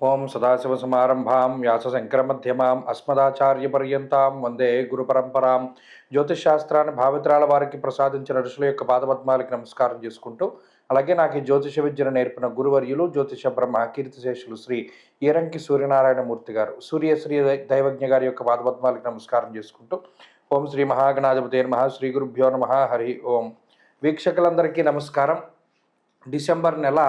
ఓం సదాశివసమారంభాం వ్యాసశంకరమధ్యమాం అస్మదాచార్యపర్యంతాం వందే గురుపరంపరాం. జ్యోతిషశాస్త్రాన్ని భావితరాల వారికి ప్రసాదించిన ఋషుల యొక్క పాదపద్మాలకి నమస్కారం చేసుకుంటూ, అలాగే నాకు ఈ జ్యోతిష విద్యను నేర్పిన గురువర్యులు జ్యోతిష బ్రహ్మ కీర్తిశేషులు శ్రీ ఈరంకి సూర్యనారాయణమూర్తి గారు, సూర్యశ్రీ దైవజ్ఞ గారి యొక్క పాదపద్మాలకి నమస్కారం చేసుకుంటూ, ఓం శ్రీ మహాగణాధిపతే నమః, శ్రీ గురుభ్యో నమః, హరి ఓం. వీక్షకులందరికీ నమస్కారం. డిసెంబర్ నెల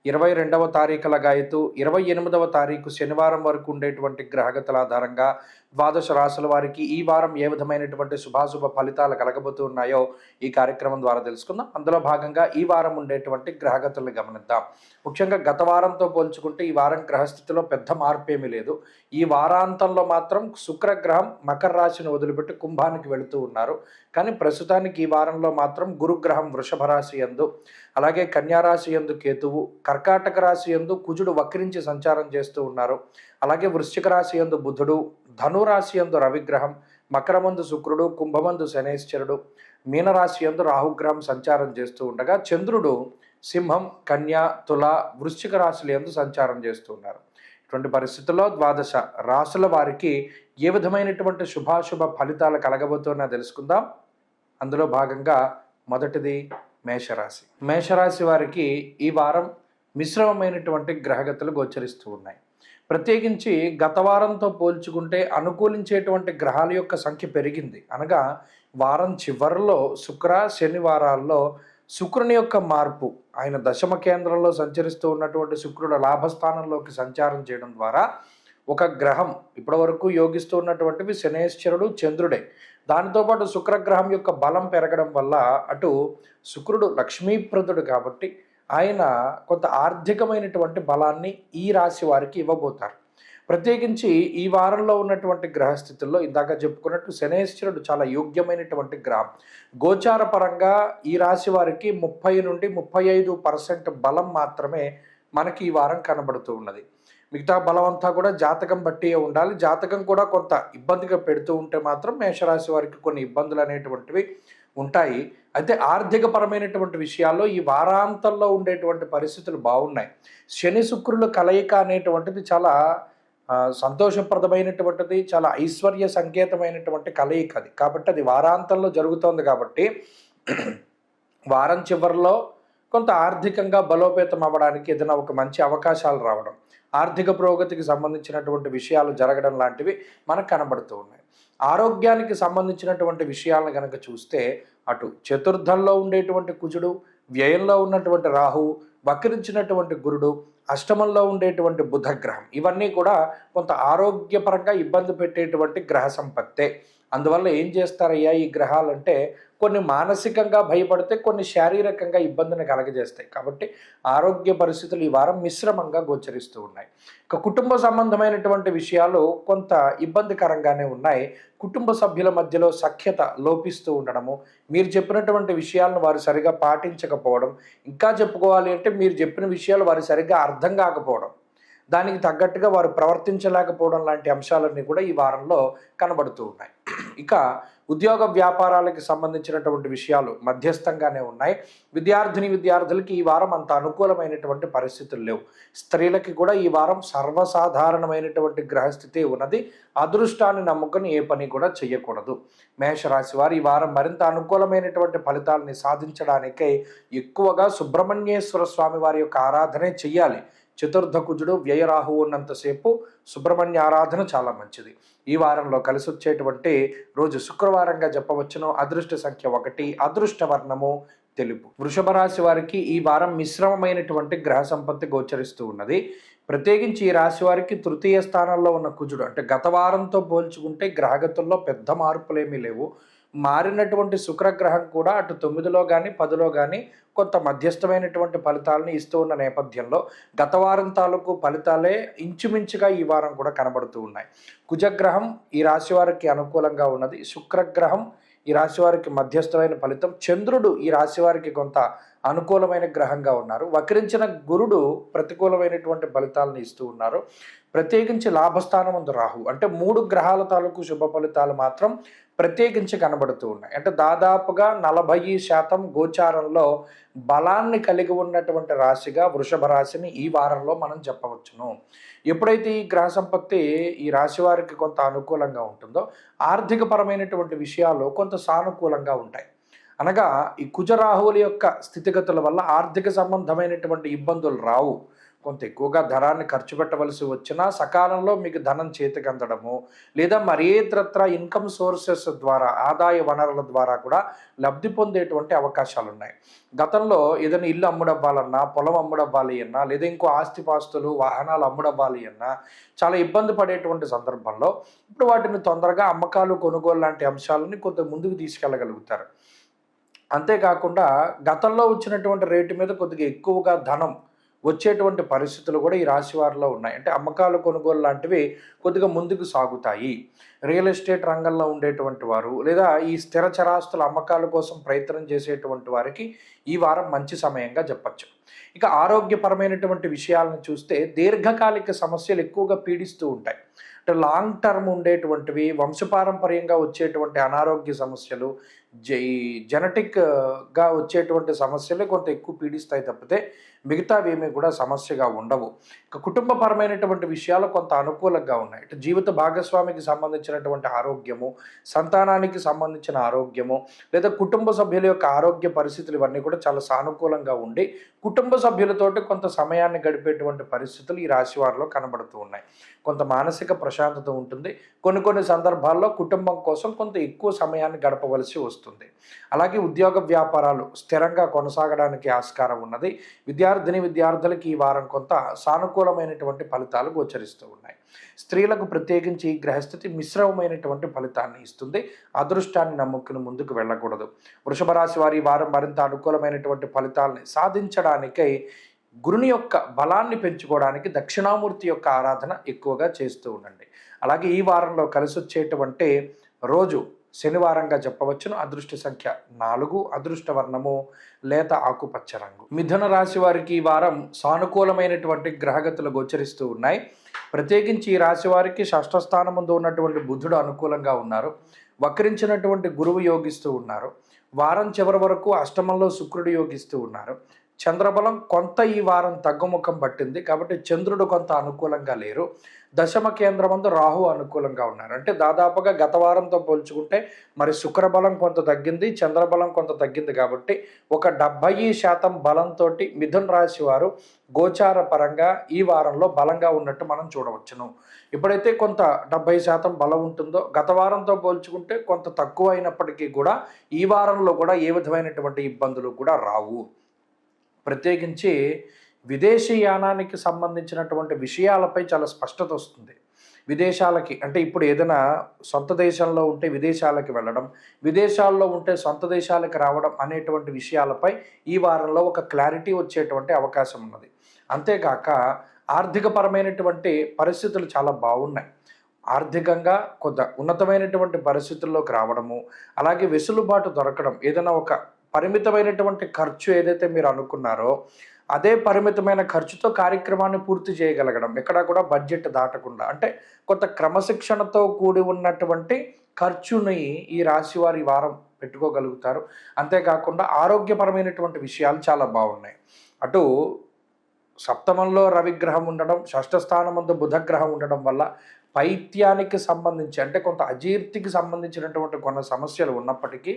22వ తారీఖుల గాయతు 28వ తారీఖు శనివారం వరకు ఉండేటువంటి గ్రహగతుల ఆధారంగా ద్వాదశ రాశుల వారికి ఈ వారం ఏ విధమైనటువంటి శుభాశుభ ఫలితాలు కలగబోతూ ఉన్నాయో ఈ కార్యక్రమం ద్వారా తెలుసుకుందాం. అందులో భాగంగా ఈ వారం ఉండేటువంటి గ్రహగతులను గమనిద్దాం. ముఖ్యంగా గత వారంతో పోల్చుకుంటే ఈ వారం గ్రహస్థితిలో పెద్ద మార్పు ఏమీ లేదు. ఈ వారాంతంలో మాత్రం శుక్రగ్రహం మకర రాశిని వదిలిపెట్టి కుంభానికి వెళుతూ ఉన్నారు. కానీ ప్రస్తుతానికి ఈ వారంలో మాత్రం గురుగ్రహం వృషభ రాశి యందు, అలాగే కన్యారాశి యందు కేతువు, కర్కాటక రాశి యందు కుజుడు వక్రించి సంచారం చేస్తూ ఉన్నారు. అలాగే వృశ్చిక రాశి యందు బుధుడు, ధనురాశి యందు రవిగ్రహం, మకరమందు శుక్రుడు, కుంభమందు శనేశ్వరుడు, మీనరాశి యందు రాహుగ్రహం సంచారం చేస్తూ ఉండగా చంద్రుడు సింహం, కన్యా, తుల, వృశ్చిక రాశుల యందు సంచారం చేస్తూ ఉన్నారు. ఇటువంటి పరిస్థితుల్లో ద్వాదశ రాశుల వారికి ఏ విధమైనటువంటి శుభాశుభ ఫలితాలు కలగబోతున్నా తెలుసుకుందాం. అందులో భాగంగా మొదటిది మేషరాశి. మేషరాశి వారికి ఈ వారం మిశ్రమమైనటువంటి గ్రహగతులు గోచరిస్తూ ఉన్నాయి. ప్రత్యేకించి గత వారంతో పోల్చుకుంటే అనుకూలించేటువంటి గ్రహాల యొక్క సంఖ్య పెరిగింది. అనగా వారం చివరిలో శుక్ర శనివారాల్లో శుక్రుని యొక్క మార్పు, ఆయన దశమ కేంద్రంలో సంచరిస్తూ ఉన్నటువంటి శుక్రుడు లాభస్థానంలోకి సంచారం చేయడం ద్వారా ఒక గ్రహం ఇప్పటి వరకు యోగిస్తూ ఉన్నటువంటివి శనేశ్వరుడు, చంద్రుడే. దానితోపాటు శుక్రగ్రహం యొక్క బలం పెరగడం వల్ల అటు శుక్రుడు లక్ష్మీప్రదుడు కాబట్టి ఆయన కొంత ఆర్థికమైనటువంటి బలాన్ని ఈ రాశి వారికి ఇవ్వబోతారు. ప్రత్యేకించి ఈ వారంలో ఉన్నటువంటి గ్రహస్థితుల్లో ఇందాక చెప్పుకున్నట్టు శనేశ్వరుడు చాలా యోగ్యమైనటువంటి గ్రహం. గోచార పరంగా ఈ రాశి వారికి 30 నుండి 35% బలం మాత్రమే మనకి ఈ వారం కనబడుతూ ఉన్నది. మిగతా బలం అంతా కూడా జాతకం బట్టి ఉండాలి. జాతకం కూడా కొంత ఇబ్బందిగా పెడుతూ ఉంటే మాత్రం మేషరాశి వారికి కొన్ని ఇబ్బందులు అనేటువంటివి ఉంటాయి. అయితే ఆర్థిక పరమైనటువంటి విషయాల్లో ఈ వారాంతంలో ఉండేటువంటి పరిస్థితులు బాగున్నాయి. శని శుక్రుల కలయిక అనేటువంటిది చాలా సంతోషప్రదమైనటువంటిది, చాలా ఐశ్వర్య సంకేతమైనటువంటి కలయిక అది. కాబట్టి అది వారాంతంలో జరుగుతోంది కాబట్టి వారం చివరిలో కొంత ఆర్థికంగా బలోపేతం అవ్వడానికి ఏదైనా ఒక మంచి అవకాశాలు రావడం, ఆర్థిక పురోగతికి సంబంధించినటువంటి విషయాలు జరగడం లాంటివి మనకు కనబడుతూ ఉన్నాయి. ఆరోగ్యానికి సంబంధించినటువంటి విషయాలను కనుక చూస్తే అటు చతుర్థంలో ఉండేటువంటి కుజుడు, వ్యయంలో ఉన్నటువంటి రాహు, వక్రించినటువంటి గురుడు, అష్టమంలో ఉండేటువంటి బుధగ్రహం, ఇవన్నీ కూడా కొంత ఆరోగ్యపరంగా ఇబ్బంది పెట్టేటువంటి గ్రహ సంపత్తే. అందువల్ల ఏం చేస్తారయ్యా ఈ గ్రహాలంటే కొన్ని మానసికంగా భయపడితే కొన్ని శారీరకంగా ఇబ్బందిని కలగజేస్తాయి. కాబట్టి ఆరోగ్య పరిస్థితులు ఈ వారం మిశ్రమంగా గోచరిస్తూ ఉన్నాయి. ఇక కుటుంబ సంబంధమైనటువంటి విషయాలు కొంత ఇబ్బందికరంగానే ఉన్నాయి. కుటుంబ సభ్యుల మధ్యలో సఖ్యత లోపిస్తూ ఉండడము, మీరు చెప్పినటువంటి విషయాలను వారు సరిగా పాటించకపోవడం, ఇంకా చెప్పుకోవాలి అంటే మీరు చెప్పిన విషయాలు వారు సరిగ్గా అర్థం కాకపోవడం, దానికి తగ్గట్టుగా వారు ప్రవర్తించలేకపోవడం లాంటి అంశాలన్నీ కూడా ఈ వారంలో కనబడుతూ ఉన్నాయి. ఇక ఉద్యోగ వ్యాపారాలకు సంబంధించినటువంటి విషయాలు మధ్యస్థంగానే ఉన్నాయి. విద్యార్థులకి ఈ వారం అంత అనుకూలమైనటువంటి పరిస్థితులు లేవు. స్త్రీలకి కూడా ఈ వారం సర్వసాధారణమైనటువంటి గ్రహస్థితి ఉన్నది. అదృష్టాన్ని నమ్ముకొని ఏ పని కూడా చేయకూడదు. మేషరాశి వారు ఈ వారం మరింత అనుకూలమైనటువంటి ఫలితాలని సాధించడానికై ఎక్కువగా సుబ్రహ్మణ్యేశ్వర స్వామి వారి యొక్క ఆరాధనే చెయ్యాలి. చతుర్థ కుజుడు వ్యయరాహు ఉన్నంతసేపు సుబ్రహ్మణ్య ఆరాధన చాలా మంచిది. ఈ వారంలో కలిసి వచ్చేటువంటి రోజు శుక్రవారంగా చెప్పవచ్చును. అదృష్ట సంఖ్య 1, అదృష్ట వర్ణము తెలుపు. వృషభ రాశి వారికి ఈ వారం మిశ్రమమైనటువంటి గ్రహ సంపత్తి గోచరిస్తూ ఉన్నది. ప్రత్యేకించి ఈ రాశి వారికి తృతీయ స్థానంలో ఉన్న కుజుడు, అంటే గత వారంతో పోల్చుకుంటే గ్రహగతుల్లో పెద్ద మార్పులేమీ లేవు. మారినటువంటి శుక్రగ్రహం కూడా అటు 9లో కానీ 10లో కానీ కొంత మధ్యస్థమైనటువంటి ఫలితాలని ఇస్తూ ఉన్న నేపథ్యంలో గత వారం తాలూకు ఫలితాలే ఇంచుమించుగా ఈ వారం కూడా కనబడుతూ ఉన్నాయి. కుజగ్రహం ఈ రాశి వారికి అనుకూలంగా ఉన్నది. శుక్రగ్రహం ఈ రాశి వారికి మధ్యస్థమైన ఫలితం. చంద్రుడు ఈ రాశి వారికి కొంత అనుకూలమైన గ్రహంగా ఉన్నారు. వక్రించిన గురుడు ప్రతికూలమైనటువంటి ఫలితాలను ఇస్తూ ఉన్నారు. ప్రత్యేకించి లాభస్థానమందు రాహు అంటే 3 గ్రహాల తాలూకు శుభ ఫలితాలు మాత్రం ప్రత్యేకించి కనబడుతూ ఉన్నాయి. అంటే దాదాపుగా 40% గోచారంలో బలాన్ని కలిగి ఉన్నటువంటి రాశిగా వృషభ రాశిని ఈ వారంలో మనం చెప్పవచ్చును. ఎప్పుడైతే ఈ గ్రహ సంపత్తి ఈ రాశి వారికి కొంత అనుకూలంగా ఉంటుందో ఆర్థిక పరమైనటువంటి విషయాలు కొంత సానుకూలంగా ఉంటాయి. అనగా ఈ కుజరాహువుల యొక్క స్థితిగతుల వల్ల ఆర్థిక సంబంధమైనటువంటి ఇబ్బందులు రావు. కొంత ఎక్కువగా ధనాన్ని ఖర్చు పెట్టవలసి వచ్చినా సకాలంలో మీకు ధనం చేతికి అందడము, లేదా మరేతరత్ర ఇన్కమ్ సోర్సెస్ ద్వారా ఆదాయ వనరుల ద్వారా కూడా లబ్ధి పొందేటువంటి అవకాశాలు ఉన్నాయి. గతంలో ఏదైనా ఇల్లు అమ్ముడవ్వాలన్నా, పొలం అమ్ముడవ్వాలి అన్నా, లేదా ఇంకో ఆస్తిపాస్తులు వాహనాలు అమ్ముడవ్వాలి అన్నా చాలా ఇబ్బంది పడేటువంటి సందర్భంలో ఇప్పుడు వాటిని తొందరగా అమ్మకాలు కొనుగోలు లాంటి అంశాలని కొంత ముందుకు తీసుకెళ్ళగలుగుతారు. అంతేకాకుండా గతంలో వచ్చినటువంటి రేటు మీద కొద్దిగా ఎక్కువగా ధనం వచ్చేటువంటి పరిస్థితులు కూడా ఈ రాశి వారిలో ఉన్నాయి. అంటే అమ్మకాలు కొనుగోలు లాంటివి కొద్దిగా ముందుకు సాగుతాయి. రియల్ ఎస్టేట్ రంగంలో ఉండేటువంటి వారు, లేదా ఈ స్థిర చరాస్తుల అమ్మకాల కోసం ప్రయత్నం చేసేటువంటి వారికి ఈ వారం మంచి సమయంగా చెప్పచ్చు. ఇక ఆరోగ్యపరమైనటువంటి విషయాలను చూస్తే దీర్ఘకాలిక సమస్యలు ఎక్కువగా పీడిస్తూ ఉంటాయి. అంటే లాంగ్ టర్మ్ ఉండేటువంటివి, వంశపారంపర్యంగా వచ్చేటువంటి అనారోగ్య సమస్యలు, జెనెటిక్గా వచ్చేటువంటి సమస్యలు కొంత ఎక్కువ పీడిస్తాయి తప్పితే మిగతావి ఏమీ కూడా సమస్యగా ఉండవు. ఇక కుటుంబపరమైనటువంటి విషయాలు కొంత అనుకూలంగా ఉన్నాయి. ఇటు జీవిత భాగస్వామికి సంబంధించినటువంటి ఆరోగ్యము, సంతానానికి సంబంధించిన ఆరోగ్యము, లేదా కుటుంబ సభ్యుల యొక్క ఆరోగ్య పరిస్థితులు ఇవన్నీ కూడా చాలా సానుకూలంగా ఉండి కుటుంబ సభ్యులతోటి కొంత సమయాన్ని గడిపేటువంటి పరిస్థితులు ఈ రాశి వారిలో కనబడుతూ ఉన్నాయి. కొంత మానసిక ప్రశాంతత ఉంటుంది. కొన్ని సందర్భాల్లో కుటుంబం కోసం కొంత ఎక్కువ సమయాన్ని గడపవలసి వస్తుంది. అలాగే ఉద్యోగ వ్యాపారాలు స్థిరంగా కొనసాగడానికి ఆస్కారం ఉన్నది. విద్యార్థులకి ఈ వారం కొంత సానుకూలమైనటువంటి ఫలితాలు గోచరిస్తూ ఉన్నాయి. స్త్రీలకు ప్రత్యేకించి ఈ గ్రహస్థితి మిశ్రమమైనటువంటి ఫలితాన్ని ఇస్తుంది. అదృష్టాన్ని నమ్ముకుని ముందుకు వెళ్ళకూడదు. వృషభ రాశి వారి వారం మరింత అనుకూలమైనటువంటి ఫలితాలని సాధించడానికై గురుని యొక్క బలాన్ని పెంచుకోవడానికి దక్షిణామూర్తి యొక్క ఆరాధన ఎక్కువగా చేస్తూ ఉండండి. అలాగే ఈ వారంలో కలిసి వచ్చేటువంటి రోజు శనివారంగా చెప్పవచ్చును. అదృష్ట సంఖ్య 4, అదృష్ట వర్ణము లేత ఆకుపచ్చ రంగు. మిథున రాశి వారికి ఈ వారం సానుకూలమైనటువంటి గ్రహగతులు గోచరిస్తూ ఉన్నాయి. ప్రత్యేకించి ఈ రాశి వారికి షష్ఠ స్థానం ముందు ఉన్నటువంటి బుధుడు అనుకూలంగా ఉన్నారు. వక్రించినటువంటి గురువు యోగిస్తూ ఉన్నారు. వారం చివరి వరకు అష్టమంలో శుక్రుడు యోగిస్తూ ఉన్నారు. చంద్రబలం కొంత ఈ వారం తగ్గుముఖం పట్టింది కాబట్టి చంద్రుడు కొంత అనుకూలంగా లేరు. దశమ కేంద్రమందు రాహు అనుకూలంగా ఉన్నారు. అంటే దాదాపుగా గత వారంతో పోల్చుకుంటే మరి శుక్రబలం కొంత తగ్గింది, చంద్రబలం కొంత తగ్గింది కాబట్టి ఒక 70% బలంతో మిథున రాశి వారు గోచార పరంగా ఈ వారంలో బలంగా ఉన్నట్టు మనం చూడవచ్చును. ఎప్పుడైతే కొంత 70% బలం ఉంటుందో గత వారంతో పోల్చుకుంటే కొంత తక్కువ అయినప్పటికీ కూడా ఈ వారంలో కూడా ఏ విధమైనటువంటి ఇబ్బందులు కూడా రావు. ప్రత్యేకించి విదేశీయానానికి సంబంధించినటువంటి విషయాలపై చాలా స్పష్టత వస్తుంది. విదేశాలకి అంటే ఇప్పుడు ఏదైనా సొంత దేశంలో ఉంటే విదేశాలకి వెళ్ళడం, విదేశాల్లో ఉంటే సొంత దేశాలకు రావడం అనేటువంటి విషయాలపై ఈ వారంలో ఒక క్లారిటీ వచ్చేటువంటి అవకాశం ఉన్నది. అంతేకాక ఆర్థికపరమైనటువంటి పరిస్థితులు చాలా బాగున్నాయి. ఆర్థికంగా కొంత ఉన్నతమైనటువంటి పరిస్థితుల్లోకి రావడము, అలాగే వెసులుబాటు దొరకడం, ఏదైనా ఒక పరిమితమైనటువంటి ఖర్చు ఏదైతే మీరు అనుకున్నారో అదే పరిమితమైన ఖర్చుతో కార్యక్రమాన్ని పూర్తి చేయగలగడం, ఎక్కడా కూడా బడ్జెట్ దాటకుండా, అంటే కొంత క్రమశిక్షణతో కూడి ఉన్నటువంటి ఖర్చుని ఈ రాశి వారి వారం పెట్టుకోగలుగుతారు. అంతేకాకుండా ఆరోగ్యపరమైనటువంటి విషయాలు చాలా బాగున్నాయి. అటు సప్తమంలో రవిగ్రహం ఉండడం, షష్ఠ స్థానమందు బుధగ్రహం ఉండడం వల్ల పైత్యానికి సంబంధించి అంటే కొంత అజీర్తికి సంబంధించినటువంటి కొన్ని సమస్యలు ఉన్నప్పటికీ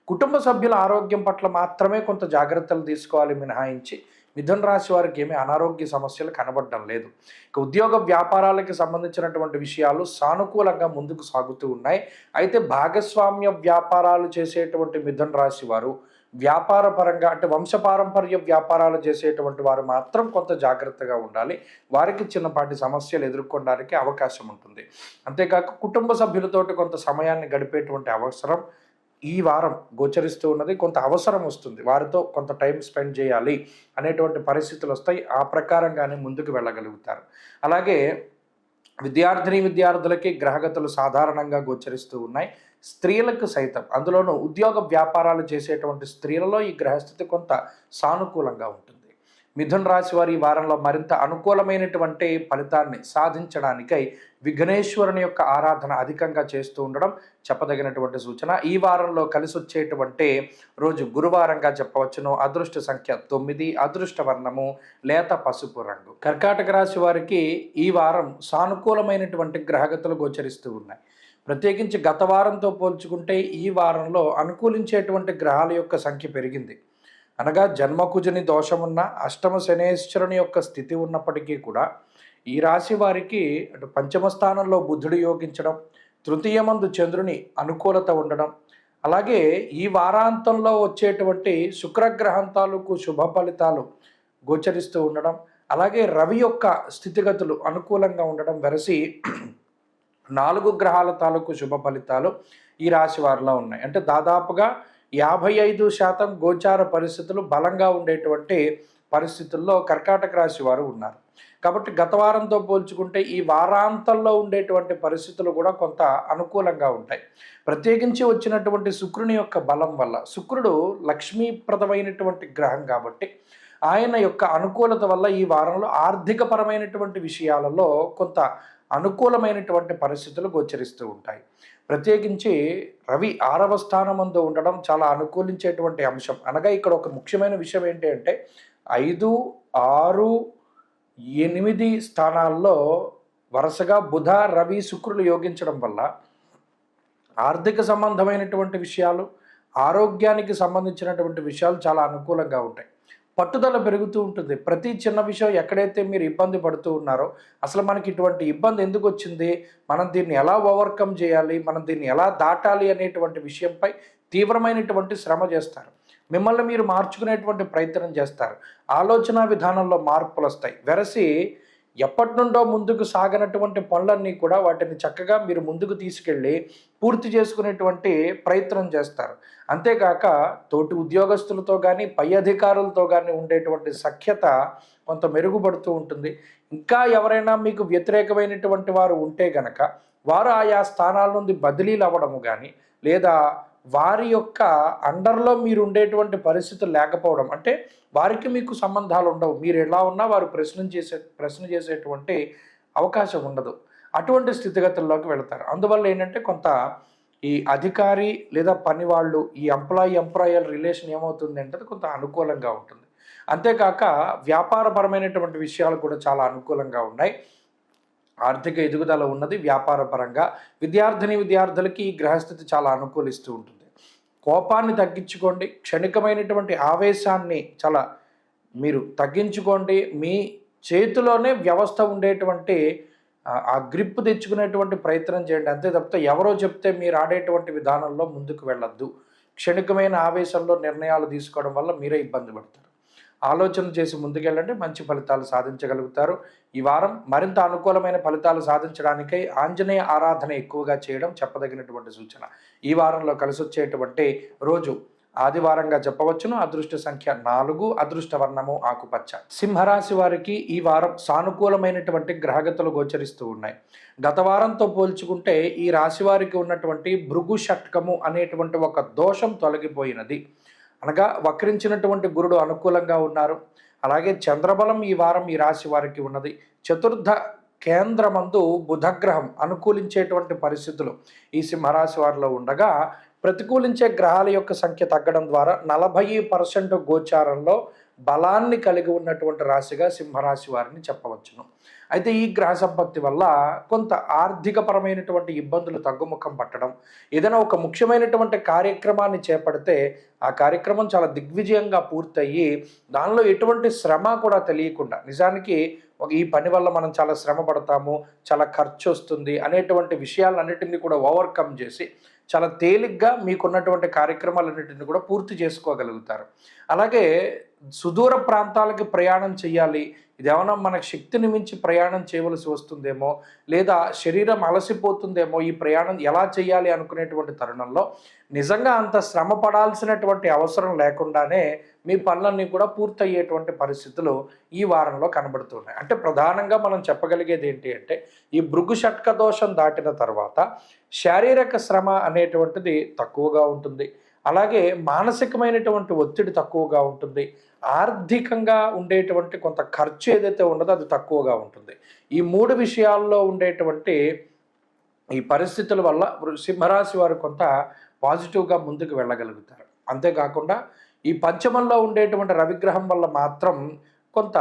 కుటుంబ సభ్యుల ఆరోగ్యం పట్ల మాత్రమే కొంత జాగ్రత్తలు తీసుకోవాలి మినహాయించి మిథున రాశి వారికి ఏమీ అనారోగ్య సమస్యలు కనబడడం లేదు. ఇక ఉద్యోగ వ్యాపారాలకి సంబంధించినటువంటి విషయాలు సానుకూలంగా ముందుకు సాగుతూ ఉన్నాయి. అయితే భాగస్వామ్య వ్యాపారాలు చేసేటువంటి మిథున రాశి వారు వ్యాపార పరంగా అంటే వంశపారంపర్య వ్యాపారాలు చేసేటువంటి వారు మాత్రం కొంత జాగ్రత్తగా ఉండాలి. వారికి చిన్నపాటి సమస్యలు ఎదుర్కొనడానికి అవకాశం ఉంటుంది. అంతేకాక కుటుంబ సభ్యులతోటి కొంత సమయాన్ని గడిపేటువంటి అవసరం ఈ వారం గోచరిస్తూ ఉన్నది. కొంత అవసరం వస్తుంది, వారితో కొంత టైం స్పెండ్ చేయాలి అనేటువంటి పరిస్థితులు వస్తాయి. ఆ ప్రకారంగానే ముందుకు వెళ్ళగలుగుతారు. అలాగే విద్యార్థులకి గ్రహగతులు సాధారణంగా గోచరిస్తూ ఉన్నాయి. స్త్రీలకు సైతం, అందులోనూ ఉద్యోగ వ్యాపారాలు చేసేటువంటి స్త్రీలలో ఈ గ్రహస్థితి కొంత సానుకూలంగా ఉంటుంది. మిథున రాశి వారి ఈ వారంలో మరింత అనుకూలమైనటువంటి ఫలితాన్ని సాధించడానికై విఘ్నేశ్వరుని యొక్క ఆరాధన అధికంగా చేస్తూ ఉండడం చెప్పదగినటువంటి సూచన. ఈ వారంలో కలిసి వచ్చేటువంటి రోజు గురువారంగా చెప్పవచ్చును. అదృష్ట సంఖ్య 9, అదృష్ట వర్ణము లేత పసుపు రంగు. కర్కాటక రాశి వారికి ఈ వారం సానుకూలమైనటువంటి గ్రహగతులు గోచరిస్తూ ఉన్నాయి. ప్రత్యేకించి గత వారంతో పోల్చుకుంటే ఈ వారంలో అనుకూలించేటువంటి గ్రహాల యొక్క సంఖ్య పెరిగింది. అనగా జన్మకుజుని దోషమున్న అష్టమ శనేశ్వరుని యొక్క స్థితి ఉన్నప్పటికీ కూడా ఈ రాశి వారికి అటు పంచమ స్థానంలో బుధుడు యోగించడం, తృతీయమందు చంద్రుని అనుకూలత ఉండడం, అలాగే ఈ వారాంతంలో వచ్చేటువంటి శుక్రగ్రహం తాలూకు శుభ ఫలితాలు గోచరిస్తూ ఉండడం, అలాగే రవి యొక్క స్థితిగతులు అనుకూలంగా ఉండడం వెరసి 4 గ్రహాల తాలూకు శుభ ఫలితాలు ఈ రాశి వారిలో ఉన్నాయి. అంటే దాదాపుగా 55% గోచార పరిస్థితులు బలంగా ఉండేటువంటి పరిస్థితుల్లో కర్కాటక రాశి వారు ఉన్నారు. కాబట్టి గత వారంతో పోల్చుకుంటే ఈ వారాంతంలో ఉండేటువంటి పరిస్థితులు కూడా కొంత అనుకూలంగా ఉంటాయి. ప్రత్యేకించి వచ్చినటువంటి శుక్రుని యొక్క బలం వల్ల, శుక్రుడు లక్ష్మీప్రదమైనటువంటి గ్రహం కాబట్టి ఆయన యొక్క అనుకూలత వల్ల ఈ వారంలో ఆర్థికపరమైనటువంటి విషయాలలో కొంత అనుకూలమైనటువంటి పరిస్థితులు గోచరిస్తూ ఉంటాయి. ప్రత్యేకించి రవి 6వ స్థానమందు ఉండడం చాలా అనుకూలించేటువంటి అంశం. అనగా ఇక్కడ ఒక ముఖ్యమైన విషయం ఏంటి అంటే 5, 6, 8 స్థానాల్లో వరుసగా బుధ, రవి, శుక్రులు యోగించడం వల్ల ఆర్థిక సంబంధమైనటువంటి విషయాలు, ఆరోగ్యానికి సంబంధించినటువంటి విషయాలు చాలా అనుకూలంగా ఉంటాయి. పట్టుదల పెరుగుతూ ఉంటుంది. ప్రతి చిన్న విషయం ఎక్కడైతే మీరు ఇబ్బంది పడుతూ ఉన్నారో, అసలు మనకి ఇటువంటి ఇబ్బంది ఎందుకు వచ్చింది, మనం దీన్ని ఎలా ఓవర్కమ్ చేయాలి, మనం దీన్ని ఎలా దాటాలి అనేటువంటి విషయంపై తీవ్రమైనటువంటి శ్రమ చేస్తారు. మిమ్మల్ని మీరు మార్చుకునేటువంటి ప్రయత్నం చేస్తారు. ఆలోచన విధానంలో మార్పులు వస్తాయి. వెరసి ఎప్పటి నుండో ముందుకు సాగనటువంటి పనులన్నీ కూడా వాటిని చక్కగా మీరు ముందుకు తీసుకెళ్ళి పూర్తి చేసుకునేటువంటి ప్రయత్నం చేస్తారు. అంతేకాక తోటి ఉద్యోగస్తులతో కానీ పై అధికారులతో కానీ ఉండేటువంటి సఖ్యత కొంత మెరుగుపడుతూ ఉంటుంది. ఇంకా ఎవరైనా మీకు వ్యతిరేకమైనటువంటి వారు ఉంటే గనక వారు ఆయా స్థానాల నుండి బదిలీలు అవ్వడము కానీ, లేదా వారి యొక్క అండర్లో మీరు ఉండేటువంటి పరిస్థితులు లేకపోవడం, అంటే వారికి మీకు సంబంధాలు ఉండవు, మీరు ఎలా ఉన్నా వారు ప్రశ్న చేసేటువంటి అవకాశం ఉండదు. అటువంటి స్థితిగతుల్లోకి వెళతారు. అందువల్ల ఏంటంటే కొంత ఈ అధికారి లేదా పని వాళ్ళు, ఈ ఎంప్లాయర్ రిలేషన్ ఏమవుతుంది అంటే కొంత అనుకూలంగా ఉంటుంది. అంతేకాక వ్యాపారపరమైనటువంటి విషయాలు కూడా చాలా అనుకూలంగా ఉన్నాయి. ఆర్థిక ఎదుగుదల ఉన్నది వ్యాపారపరంగా. విద్యార్థులకి ఈ గ్రహస్థితి చాలా అనుకూలిస్తూ ఉంటుంది. కోపాన్ని తగ్గించుకోండి. క్షణికమైనటువంటి ఆవేశాన్ని చాలా మీరు తగ్గించుకోండి. మీ చేతిలోనే వ్యవస్థ ఉండేటువంటి ఆ గ్రిప్ తెచ్చుకునేటువంటి ప్రయత్నం చేయండి. అంతే తప్పితే ఎవరో చెప్తే మీరు ఆడేటువంటి విధానంలో ముందుకు వెళ్ళొద్దు. క్షణికమైన ఆవేశంలో నిర్ణయాలు తీసుకోవడం వల్ల మీరే ఇబ్బంది పడతారు. ఆలోచన చేసి ముందుకెళ్ళండి, మంచి ఫలితాలు సాధించగలుగుతారు. ఈ వారం మరింత అనుకూలమైన ఫలితాలు సాధించడానికై ఆంజనేయ ఆరాధన ఎక్కువగా చేయడం చెప్పదగినటువంటి సూచన. ఈ వారంలో కలిసి వచ్చేటువంటి రోజు ఆదివారంగా చెప్పవచ్చును. అదృష్ట సంఖ్య 4, అదృష్ట వర్ణము ఆకుపచ్చ. సింహరాశి వారికి ఈ వారం సానుకూలమైనటువంటి గ్రహగతులు గోచరిస్తూ ఉన్నాయి. గత వారంతో పోల్చుకుంటే ఈ రాశి వారికి ఉన్నటువంటి భృగు షట్కము అనేటువంటి ఒక దోషం తొలగిపోయినది. అనగా వక్రించినటువంటి గురుడు అనుకూలంగా ఉన్నారు. అలాగే చంద్రబలం ఈ వారం ఈ రాశి వారికి ఉన్నది. చతుర్థ కేంద్రమందు బుధగ్రహం అనుకూలించేటువంటి పరిస్థితులు ఈ సింహరాశి వారిలో ఉండగా, ప్రతికూలించే గ్రహాల యొక్క సంఖ్య తగ్గడం ద్వారా 40% గోచారంలో బలాన్ని కలిగి ఉన్నటువంటి రాశిగా సింహరాశి వారిని చెప్పవచ్చును. అయితే ఈ గ్రహ సంపత్తి వల్ల కొంత ఆర్థికపరమైనటువంటి ఇబ్బందులు తగ్గుముఖం పట్టడం, ఏదైనా ఒక ముఖ్యమైనటువంటి కార్యక్రమాన్ని చేపడితే ఆ కార్యక్రమం చాలా దిగ్విజయంగా పూర్తయ్యి దానిలో ఎటువంటి శ్రమ కూడా తెలియకుండా, నిజానికి ఈ పని వల్ల మనం చాలా శ్రమ పడతాము, చాలా ఖర్చు వస్తుంది అనేటువంటి విషయాలన్నిటిని కూడా ఓవర్కమ్ చేసి చాలా తేలిగ్గా మీకున్నటువంటి కార్యక్రమాలన్నింటినీ కూడా పూర్తి చేసుకోగలుగుతారు. అలాగే సుదూర ప్రాంతాలకి ప్రయాణం చేయాలి, ఇదేమన్నా మనకు శక్తిని మించి ప్రయాణం చేయవలసి వస్తుందేమో, లేదా శరీరం అలసిపోతుందేమో, ఈ ప్రయాణం ఎలా చేయాలి అనుకునేటువంటి తరుణంలో నిజంగా అంత శ్రమ పడాల్సినటువంటి అవసరం లేకుండానే మీ పనులన్నీ కూడా పూర్తయ్యేటువంటి పరిస్థితులు ఈ వారంలో కనబడుతున్నాయి. అంటే ప్రధానంగా మనం చెప్పగలిగేది ఏంటి అంటే, ఈ భృగు షట్క దోషం దాటిన తర్వాత శారీరక శ్రమ అనేటువంటిది తక్కువగా ఉంటుంది. అలాగే మానసికమైనటువంటి ఒత్తిడి తక్కువగా ఉంటుంది. ఆర్థికంగా ఉండేటువంటి కొంత ఖర్చు ఏదైతే ఉన్నదో అది తక్కువగా ఉంటుంది. ఈ 3 విషయాల్లో ఉండేటువంటి ఈ పరిస్థితుల వల్ల సింహరాశి వారు కొంత పాజిటివ్‌గా ముందుకు వెళ్ళగలుగుతారు. అంతేకాకుండా ఈ పంచమంలో ఉండేటువంటి రవిగ్రహం వల్ల మాత్రం కొంత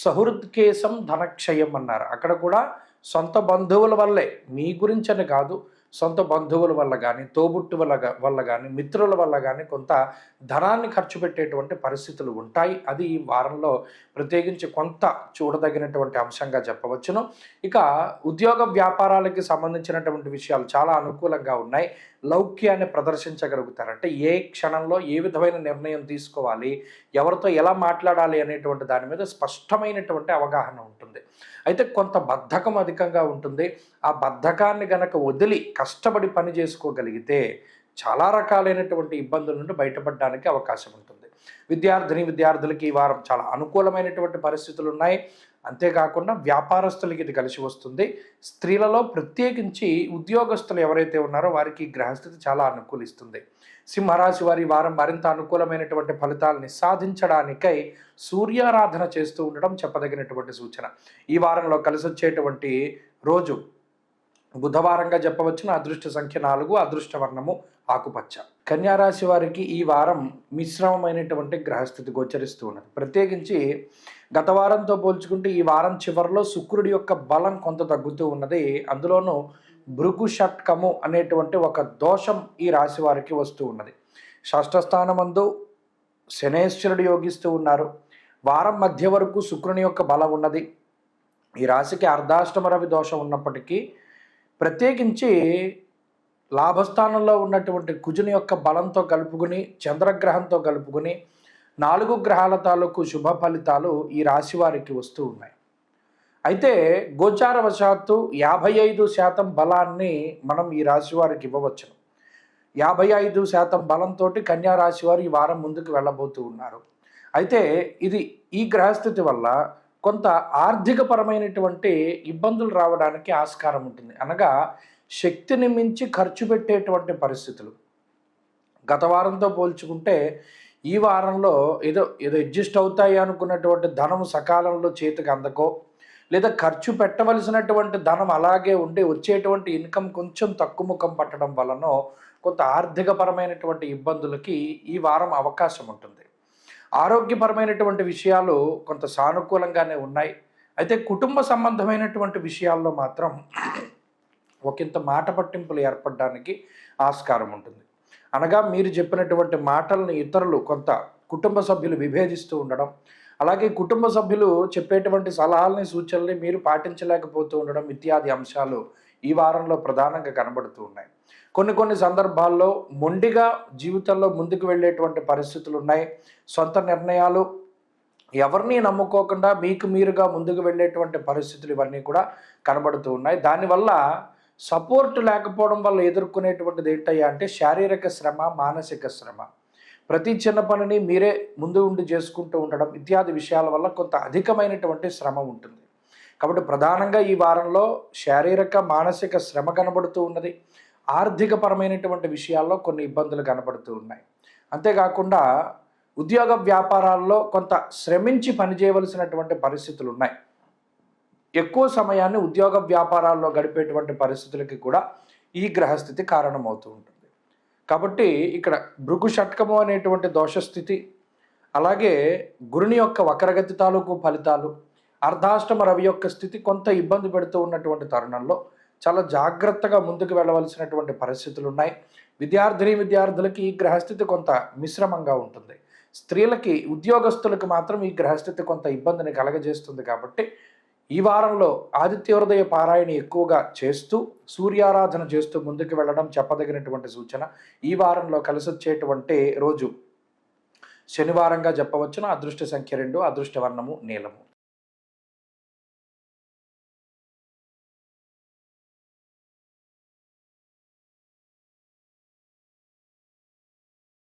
సహృద్కేశం ధనక్షయం అన్నారు. అక్కడ కూడా సొంత బంధువుల వల్లే, మీ గురించని కాదు, సొంత బంధువుల వల్ల కానీ, తోబుట్టువుల వల్ల కానీ, మిత్రుల వల్ల కానీ కొంత ధనాన్ని ఖర్చు పెట్టేటువంటి పరిస్థితులు ఉంటాయి. అది ఈ వారంలో ప్రత్యేకించి కొంత చూడదగినటువంటి అంశంగా చెప్పవచ్చును. ఇక ఉద్యోగ వ్యాపారాలకి సంబంధించినటువంటి విషయాలు చాలా అనుకూలంగా ఉన్నాయి. లౌక్యాన్ని ప్రదర్శించగలుగుతారు. అంటే ఏ క్షణంలో ఏ విధమైన నిర్ణయం తీసుకోవాలి, ఎవరితో ఎలా మాట్లాడాలి అనేటువంటి దాని మీద స్పష్టమైనటువంటి అవగాహన ఉంటుంది. అయితే కొంత బద్ధకం అధికంగా ఉంటుంది. ఆ బద్ధకాన్ని గనక వదిలి కష్టపడి పని చేసుకోగలిగితే చాలా రకాలైనటువంటి ఇబ్బందుల నుండి బయటపడడానికి అవకాశం ఉంటుంది. విద్యార్థులకి ఈ వారం చాలా అనుకూలమైనటువంటి పరిస్థితులు ఉన్నాయి. అంతేకాకుండా వ్యాపారస్తులకి ఇది కలిసి వస్తుంది. స్త్రీలలో ప్రత్యేకించి ఉద్యోగస్తులు ఎవరైతే ఉన్నారో వారికి గ్రహస్థితి చాలా అనుకూలిస్తుంది. సింహరాశి వారి వారం మరింత అనుకూలమైనటువంటి ఫలితాలని సాధించడానికై సూర్యారాధన చేస్తూ ఉండడం చెప్పదగినటువంటి సూచన. ఈ వారంలో కలిసి వచ్చేటువంటి రోజు బుధవారంగా చెప్పవచ్చును. అదృష్ట సంఖ్య 4, అదృష్ట వర్ణము ఆకుపచ్చ. కన్యారాశి వారికి ఈ వారం మిశ్రమమైనటువంటి గ్రహస్థితి గోచరిస్తూ ఉన్నది. ప్రత్యేకించి గత వారంతో పోల్చుకుంటే ఈ వారం చివరిలో శుక్రుడి యొక్క బలం కొంత తగ్గుతూ ఉన్నది. అందులోనూ భృగు షట్కము అనేటువంటి ఒక దోషం ఈ రాశి వారికి వస్తూ ఉన్నది. షష్ఠస్థానమందు శనేశ్వరుడు యోగిస్తూ ఉన్నారు. వారం మధ్య వరకు శుక్రుని యొక్క బలం ఉన్నది. ఈ రాశికి అర్ధాష్టమ రవి దోషం ఉన్నప్పటికీ ప్రత్యేకించి లాభస్థానంలో ఉన్నటువంటి కుజుని యొక్క బలంతో కలుపుకుని, చంద్రగ్రహంతో కలుపుకుని 4 గ్రహాల తాలూకు శుభ ఫలితాలు ఈ రాశి వారికి వస్తూ ఉన్నాయి. అయితే గోచారవశాత్తు 55% బలాన్ని మనం ఈ రాశి వారికి ఇవ్వవచ్చును. 55% బలంతో కన్యారాశి వారు ఈ వారం ముందుకు వెళ్ళబోతూ ఉన్నారు. అయితే ఈ గ్రహస్థితి వల్ల కొంత ఆర్థికపరమైనటువంటి ఇబ్బందులు రావడానికి ఆస్కారం ఉంటుంది. అనగా శక్తిని మించి ఖర్చు పెట్టేటువంటి పరిస్థితులు. గత వారంతో పోల్చుకుంటే ఈ వారంలో ఏదో అడ్జస్ట్ అవుతాయి అనుకున్నటువంటి ధనం సకాలంలో చేతికి అందకో, లేదా ఖర్చు పెట్టవలసినటువంటి ధనం అలాగే ఉండి వచ్చేటువంటి ఇన్కమ్ కొంచెం తక్కువ ముఖం పట్టడం వలన కొంత ఆర్థికపరమైనటువంటి ఇబ్బందులకి ఈ వారం అవకాశం ఉంటుంది. ఆరోగ్యపరమైనటువంటి విషయాలు కొంత సానుకూలంగానే ఉన్నాయి. అయితే కుటుంబ సంబంధమైనటువంటి విషయాల్లో మాత్రం ఒకంత మాట పట్టింపులు ఏర్పడడానికి ఆస్కారం ఉంటుంది. అనగా మీరు చెప్పినటువంటి మాటలను ఇతరులు కొంత కుటుంబ సభ్యులు విభేదిస్తూ ఉండడం, అలాగే కుటుంబ సభ్యులు చెప్పేటువంటి సలహాలని సూచనల్ని మీరు పాటించలేకపోతూ ఉండడం ఇత్యాది అంశాలు ఈ వారంలో ప్రధానంగా కనబడుతూ ఉన్నాయి. కొన్ని సందర్భాల్లో మొండిగా జీవితంలో ముందుకు వెళ్ళేటువంటి పరిస్థితులు ఉన్నాయి. సొంత నిర్ణయాలు, ఎవరిని నమ్ముకోకుండా మీకు మీరుగా ముందుకు వెళ్ళేటువంటి పరిస్థితులు ఇవన్నీ కూడా కనబడుతూ ఉన్నాయి. దానివల్ల సపోర్ట్ లేకపోవడం వల్ల ఎదుర్కొనేటువంటిది ఏంటయ్యా అంటే శారీరక శ్రమ, మానసిక శ్రమ. ప్రతి చిన్న పనిని మీరే ముందు ఉండి చేసుకుంటూ ఉండడం ఇత్యాది విషయాల వల్ల కొంత అధికమైనటువంటి శ్రమ ఉంటుంది. కాబట్టి ప్రధానంగా ఈ వారంలో శారీరక, మానసిక శ్రమ కనబడుతూ ఉన్నది. ఆర్థికపరమైనటువంటి విషయాల్లో కొన్ని ఇబ్బందులు కనబడుతూ ఉన్నాయి. అంతేకాకుండా ఉద్యోగ వ్యాపారాల్లో కొంత శ్రమించి పనిచేయవలసినటువంటి పరిస్థితులు ఉన్నాయి. ఎక్కువ సమయాన్ని ఉద్యోగ వ్యాపారాల్లో గడిపేటువంటి పరిస్థితులకి కూడా ఈ గ్రహస్థితి కారణమవుతూ ఉంటుంది. కాబట్టి ఇక్కడ భృగు షట్కము అనేటువంటి దోషస్థితి, అలాగే గురుని యొక్క వక్రగతి తాలూకు ఫలితాలు, అర్ధాష్టమ రవి యొక్క స్థితి కొంత ఇబ్బంది పెడుతూ ఉన్నటువంటి తరుణంలో చాలా జాగ్రత్తగా ముందుకు వెళ్ళవలసినటువంటి పరిస్థితులు ఉన్నాయి. విద్యార్థులకి ఈ గ్రహస్థితి కొంత మిశ్రమంగా ఉంటుంది. స్త్రీలకి, ఉద్యోగస్తులకు మాత్రం ఈ గ్రహస్థితి కొంత ఇబ్బందిని కలగజేస్తుంది. కాబట్టి ఈ వారంలో ఆదిత్యోదయ పారాయణ ఎక్కువగా చేస్తూ, సూర్యారాధన చేస్తూ ముందుకు వెళ్ళడం చెప్పదగినటువంటి సూచన. ఈ వారంలో కలిసి వచ్చేటువంటి రోజు శనివారంగా చెప్పవచ్చును. అదృష్ట సంఖ్య 2, అదృష్ట వర్ణము నీలము.